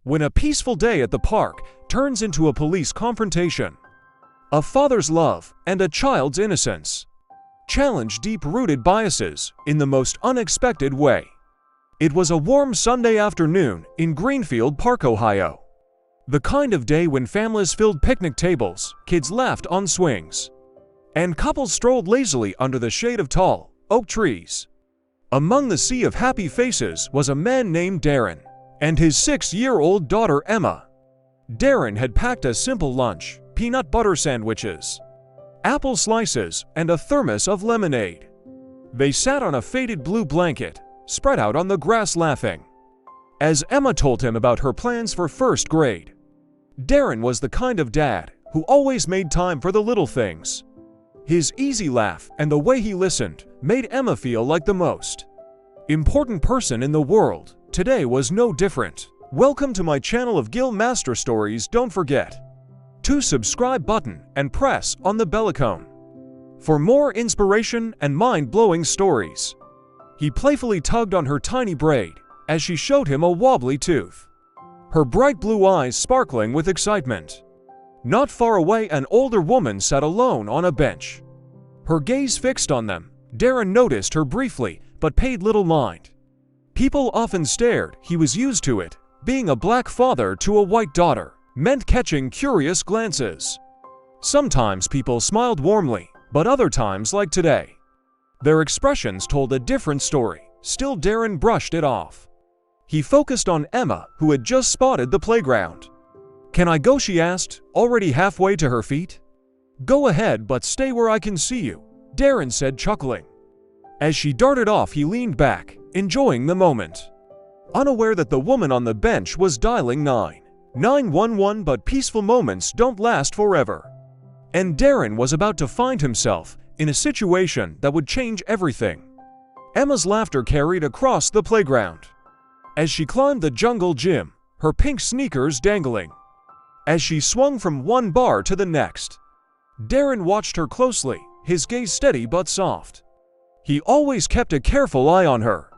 when a peaceful day at the park turns into a police confrontation. A father's love and a child's innocence challenge deep-rooted biases in the most unexpected way. It was a warm Sunday afternoon in Greenfield Park, Ohio. The kind of day when families filled picnic tables, kids laughed on swings, and couples strolled lazily under the shade of tall oak trees. Among the sea of happy faces was a man named Darren and his 6-year-old daughter Emma. Darren had packed a simple lunch: peanut butter sandwiches, apple slices, and a thermos of lemonade. They sat on a faded blue blanket, spread out on the grass laughing, as Emma told him about her plans for first grade. Darren was the kind of dad who always made time for the little things. His easy laugh and the way he listened made Emma feel like the most important person in the world. Today was no different. Welcome to my channel of Gill Master Stories. Don't forget to subscribe button and press on the bell icon for more inspiration and mind-blowing stories. He playfully tugged on her tiny braid as she showed him a wobbly tooth, her bright blue eyes sparkling with excitement. Not far away, an older woman sat alone on a bench, her gaze fixed on them. Darren noticed her briefly, but paid little mind. People often stared. He was used to it. Being a black father to a white daughter meant catching curious glances. Sometimes people smiled warmly, but other times, like today, their expressions told a different story. Still, Darren brushed it off. He focused on Emma, who had just spotted the playground. "Can I go?" she asked, already halfway to her feet. "Go ahead, but stay where I can see you," Darren said, chuckling. As she darted off, he leaned back, enjoying the moment, unaware that the woman on the bench was dialing 911. But peaceful moments don't last forever, and Darren was about to find himself in a situation that would change everything. Emma's laughter carried across the playground as she climbed the jungle gym, her pink sneakers dangling as she swung from one bar to the next. Darren watched her closely, his gaze steady but soft. He always kept a careful eye on her,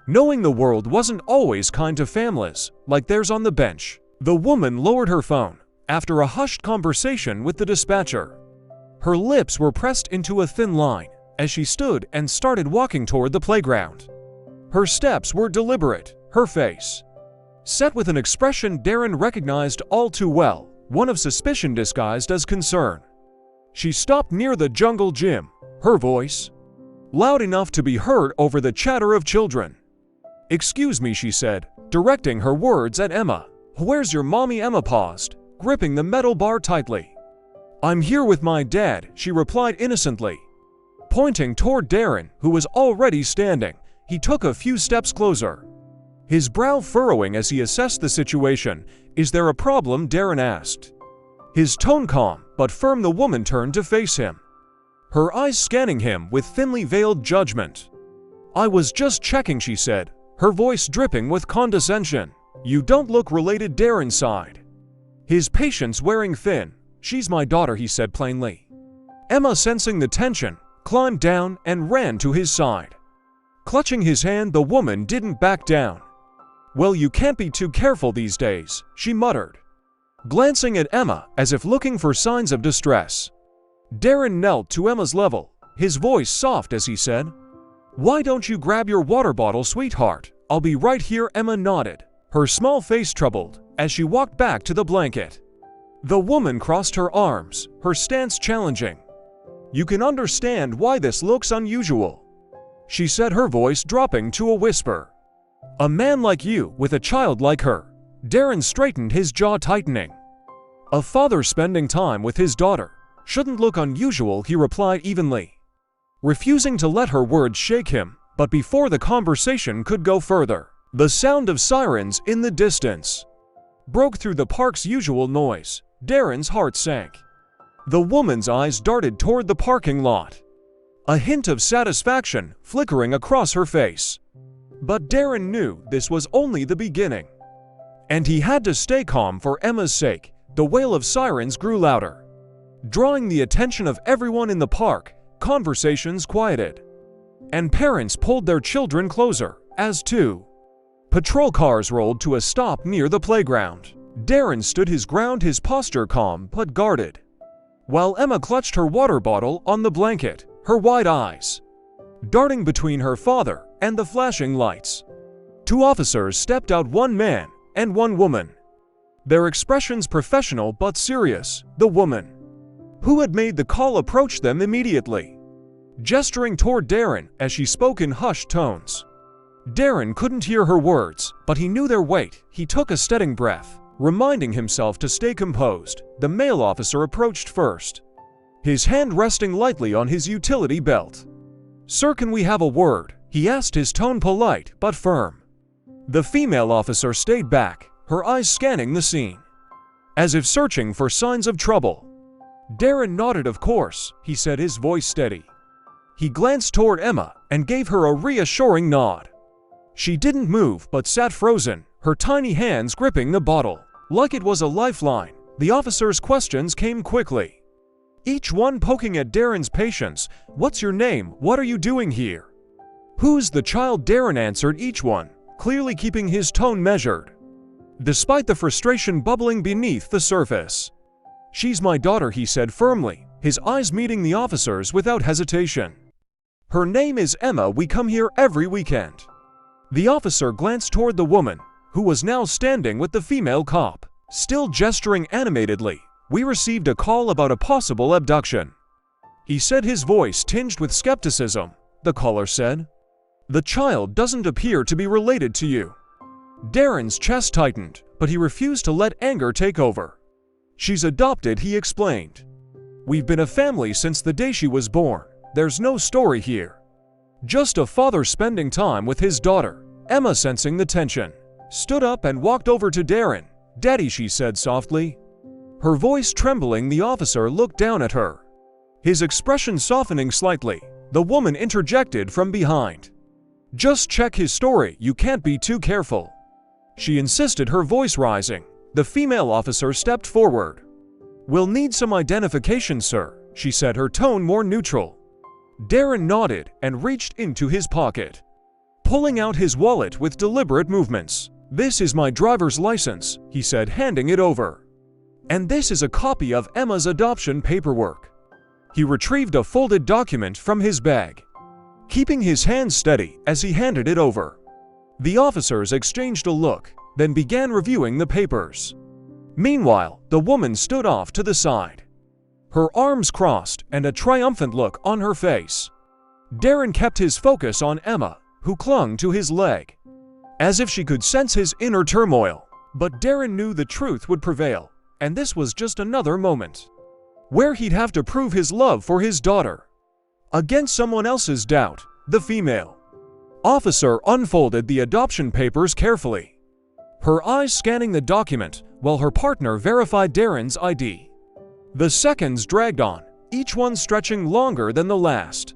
knowing the world wasn't always kind to families like theirs on the bench. The woman lowered her phone after a hushed conversation with the dispatcher. Her lips were pressed into a thin line as she stood and started walking toward the playground. Her steps were deliberate, her face set with an expression Darren recognized all too well, one of suspicion disguised as concern. She stopped near the jungle gym, her voice loud enough to be heard over the chatter of children. "Excuse me," she said, directing her words at Emma. "Where's your mommy?" Emma paused, gripping the metal bar tightly. "I'm here with my dad," she replied innocently, pointing toward Darren, who was already standing. He took a few steps closer, his brow furrowing as he assessed the situation. "Is there a problem?" Darren asked, his tone calm but firm. The woman turned to face him, her eyes scanning him with thinly veiled judgment. "I was just checking," she said, her voice dripping with condescension. "You don't look related," Darren sighed, his patience wearing thin. "She's my daughter," he said plainly. Emma, sensing the tension, climbed down and ran to his side. Clutching his hand, the woman didn't back down. "Well, you can't be too careful these days," she muttered, glancing at Emma as if looking for signs of distress. Darren knelt to Emma's level, his voice soft as he said, "Why don't you grab your water bottle, sweetheart? I'll be right here." Emma nodded, her small face troubled, as she walked back to the blanket. The woman crossed her arms, her stance challenging. "You can understand why this looks unusual," she said, her voice dropping to a whisper. "A man like you with a child like her." Darren straightened, his jaw tightening. "A father spending time with his daughter shouldn't look unusual," he replied evenly, refusing to let her words shake him. But before the conversation could go further, the sound of sirens in the distance broke through the park's usual noise. Darren's heart sank. The woman's eyes darted toward the parking lot, a hint of satisfaction flickering across her face. But Darren knew this was only the beginning, and he had to stay calm for Emma's sake. The wail of sirens grew louder, drawing the attention of everyone in the park. Conversations quieted, and parents pulled their children closer as two Patrol cars rolled to a stop near the playground. Darren stood his ground, his posture calm but guarded, while Emma clutched her water bottle on the blanket, her wide eyes darting between her father and the flashing lights. Two officers stepped out, one man and one woman, their expressions professional but serious. The woman who had made the call approached them immediately, gesturing toward Darren as she spoke in hushed tones. Darren couldn't hear her words, but he knew their weight. He took a steadying breath, reminding himself to stay composed. The male officer approached first, his hand resting lightly on his utility belt. "Sir, can we have a word?" he asked, his tone polite but firm. The female officer stayed back, her eyes scanning the scene, as if searching for signs of trouble. Darren nodded. "Of course," he said, his voice steady. He glanced toward Emma and gave her a reassuring nod. She didn't move but sat frozen, her tiny hands gripping the bottle like it was a lifeline. The officer's questions came quickly, each one poking at Darren's patience. "What's your name? What are you doing here? Who's the child?" Darren answered each one, clearly keeping his tone measured, despite the frustration bubbling beneath the surface. "She's my daughter," he said firmly, his eyes meeting the officer's without hesitation. "Her name is Emma. We come here every weekend." The officer glanced toward the woman, who was now standing with the female cop, still gesturing animatedly. "We received a call about a possible abduction," he said, his voice tinged with skepticism. The caller said, "The child doesn't appear to be related to you." Darren's chest tightened, but he refused to let anger take over. "She's adopted," he explained. "We've been a family since the day she was born. There's no story here. Just a father spending time with his daughter." Emma, sensing the tension, stood up and walked over to Darren. "Daddy," she said softly, her voice trembling. The officer looked down at her, his expression softening slightly. The woman interjected from behind, "Just check his story. You can't be too careful," she insisted, her voice rising. The female officer stepped forward. "We'll need some identification, sir," she said, her tone more neutral. Darren nodded and reached into his pocket, pulling out his wallet with deliberate movements. "This is my driver's license," he said, handing it over. "And this is a copy of Emma's adoption paperwork." He retrieved a folded document from his bag, keeping his hands steady as he handed it over. The officers exchanged a look, then began reviewing the papers. Meanwhile, the woman stood off to the side, her arms crossed and a triumphant look on her face. Darren kept his focus on Emma, who clung to his leg, as if she could sense his inner turmoil. But Darren knew the truth would prevail, and this was just another moment where he'd have to prove his love for his daughter against someone else's doubt. The female officer unfolded the adoption papers carefully, her eyes scanning the document while her partner verified Darren's ID. The seconds dragged on, each one stretching longer than the last.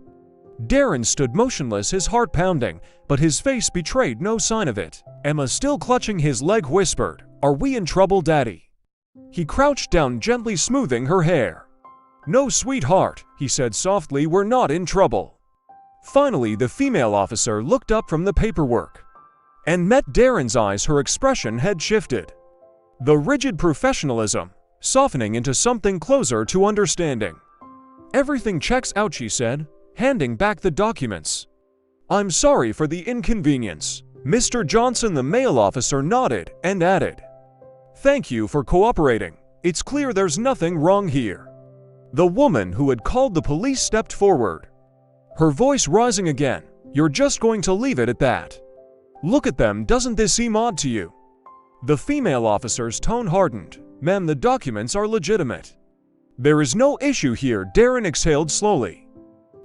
Darren stood motionless, his heart pounding, but his face betrayed no sign of it. Emma, still clutching his leg, whispered, "Are we in trouble, Daddy?" He crouched down, gently smoothing her hair. "No, sweetheart," he said softly, "we're not in trouble." Finally, the female officer looked up from the paperwork and met Darren's eyes. Her expression had shifted, the rigid professionalism softening into something closer to understanding. "Everything checks out," she said, handing back the documents. "I'm sorry for the inconvenience, Mr. Johnson." The male officer nodded and added, "Thank you for cooperating. It's clear there's nothing wrong here." The woman who had called the police stepped forward, her voice rising again. "You're just going to leave it at that? Look at them, doesn't this seem odd to you?" The female officer's tone hardened. "Ma'am, the documents are legitimate. There is no issue here." Darren exhaled slowly,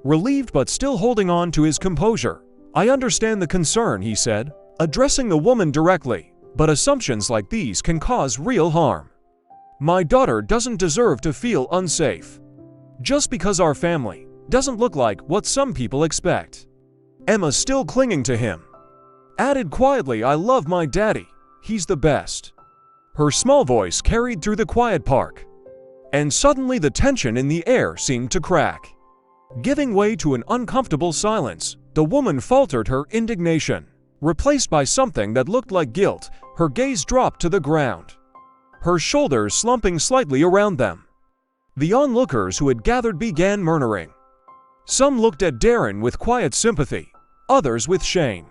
relieved but still holding on to his composure. "I understand the concern," he said, addressing the woman directly, "but assumptions like these can cause real harm. My daughter doesn't deserve to feel unsafe just because our family doesn't look like what some people expect." Emma, still clinging to him, added quietly, "I love my daddy. He's the best." Her small voice carried through the quiet park, and suddenly the tension in the air seemed to crack, giving way to an uncomfortable silence. The woman faltered, her indignation Replaced by something that looked like guilt, her gaze dropped to the ground, her shoulders slumping slightly around them. The onlookers who had gathered began murmuring. Some looked at Darren with quiet sympathy, others with shame.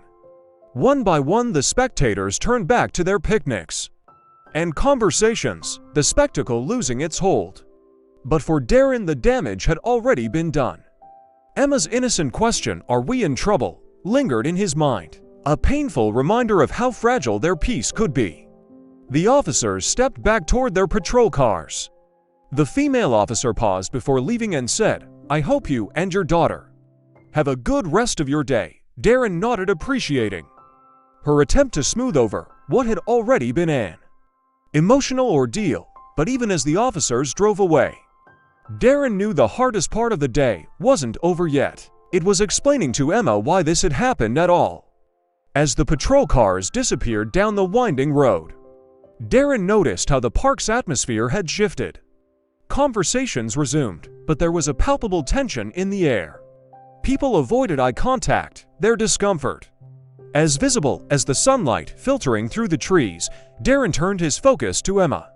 One by one, the spectators turned back to their picnics and conversations, the spectacle losing its hold. But for Darren, the damage had already been done. Emma's innocent question, "Are we in trouble?" lingered in his mind, a painful reminder of how fragile their peace could be. The officers stepped back toward their patrol cars. The female officer paused before leaving and said, "I hope you and your daughter have a good rest of your day." Darren nodded, appreciating her attempt to smooth over what had already been an emotional ordeal. But even as the officers drove away, Darren knew the hardest part of the day wasn't over yet. It was explaining to Emma why this had happened at all. As the patrol cars disappeared down the winding road, Darren noticed how the park's atmosphere had shifted. Conversations resumed, but there was a palpable tension in the air. People avoided eye contact, their discomfort as visible as the sunlight filtering through the trees. Darren turned his focus to Emma.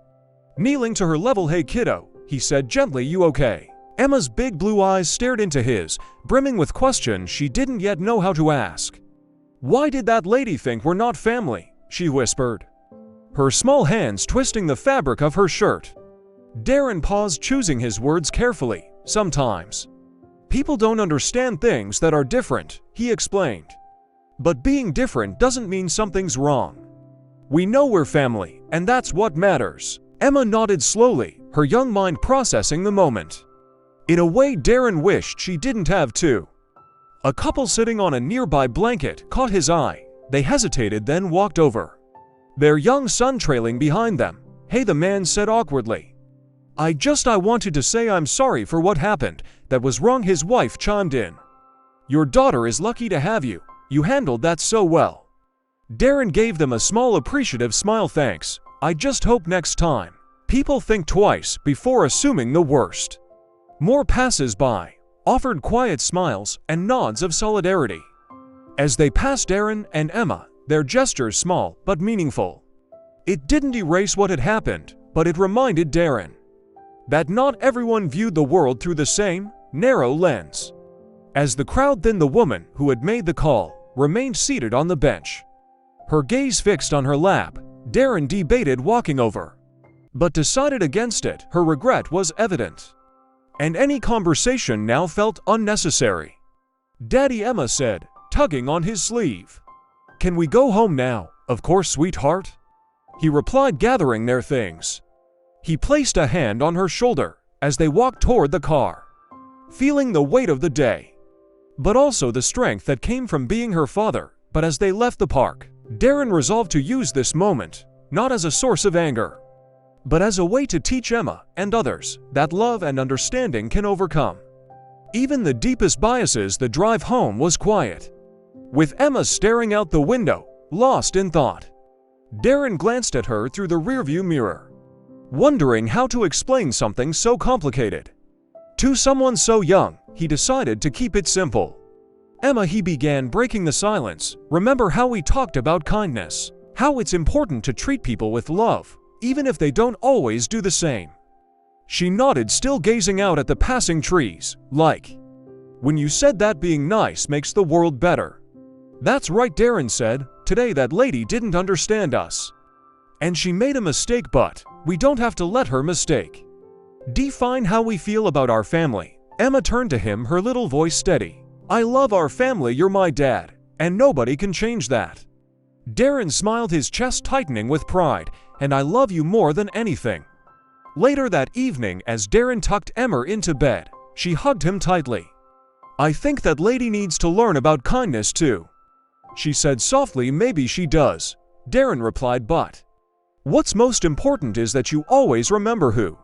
Kneeling to her level, "Hey kiddo," he said gently, "you okay?" Emma's big blue eyes stared into his, brimming with questions she didn't yet know how to ask. "Why did that lady think we're not family?" she whispered, her small hands twisting the fabric of her shirt. Darren paused, choosing his words carefully. "Sometimes people don't understand things that are different," he explained. "But being different doesn't mean something's wrong. We know we're family, and that's what matters." Emma nodded slowly, her young mind processing the moment in a way Darren wished she didn't have to. A couple sitting on a nearby blanket caught his eye. They hesitated, then walked over, their young son trailing behind them. "Hey," the man said awkwardly. I wanted to say I'm sorry for what happened." "That was wrong," his wife chimed in. "Your daughter is lucky to have you. You handled that so well." Darren gave them a small appreciative smile. "Thanks. I just hope next time people think twice before assuming the worst." More passers-by offered quiet smiles and nods of solidarity as they passed Darren and Emma, their gestures small but meaningful. It didn't erase what had happened, but it reminded Darren that not everyone viewed the world through the same narrow lens. As the crowd thinned, the woman who had made the call remained seated on the bench, her gaze fixed on her lap. Darren debated walking over, but decided against it. Her regret was evident, and any conversation now felt unnecessary. "Daddy," Emma said, tugging on his sleeve. "Can we go home now?" "Of course, sweetheart," he replied, gathering their things. He placed a hand on her shoulder as they walked toward the car, feeling the weight of the day, but also the strength that came from being her father. But as they left the park, Darren resolved to use this moment not as a source of anger, but as a way to teach Emma and others that love and understanding can overcome even the deepest biases. The drive home was quiet, with Emma staring out the window, lost in thought. Darren glanced at her through the rearview mirror, wondering how to explain something so complicated to someone so young. He decided to keep it simple. "Emma," he began, breaking the silence, "remember how we talked about kindness? How it's important to treat people with love, even if they don't always do the same." She nodded, still gazing out at the passing trees. "Like when you said that being nice makes the world better." "That's right," Darren said. "Today that lady didn't understand us, and she made a mistake, but we don't have to let her mistake define how we feel about our family." Emma turned to him, her little voice steady. "I love our family. You're my dad, and nobody can change that." Darren smiled, his chest tightening with pride. "And I love you more than anything." Later that evening, as Darren tucked Emma into bed, she hugged him tightly. "I think that lady needs to learn about kindness too," she said softly. "Maybe she does," Darren replied, "but what's most important is that you always remember who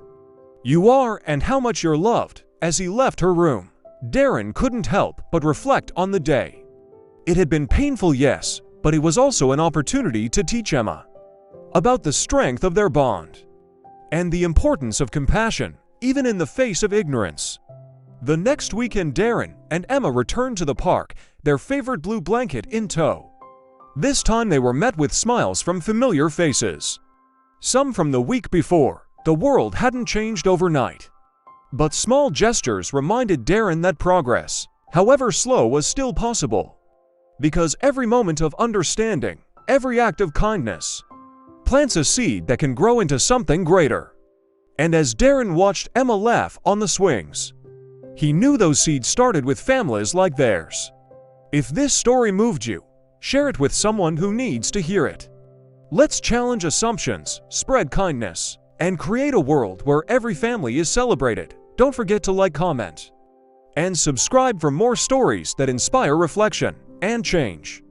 you are and how much you're loved." As he left her room, Darren couldn't help but reflect on the day. It had been painful, yes, but it was also an opportunity to teach Emma about the strength of their bond and the importance of compassion, even in the face of ignorance. The next weekend, Darren and Emma returned to the park, their favorite blue blanket in tow. This time they were met with smiles from familiar faces. Some from the week before. The world hadn't changed overnight. But small gestures reminded Darren that progress, however slow, was still possible. Because every moment of understanding, every act of kindness, plants a seed that can grow into something greater. And as Darren watched Emma laugh on the swings, he knew those seeds started with families like theirs. If this story moved you, share it with someone who needs to hear it. Let's challenge assumptions, spread kindness, and create a world where every family is celebrated. Don't forget to like, comment, and subscribe for more stories that inspire reflection and change.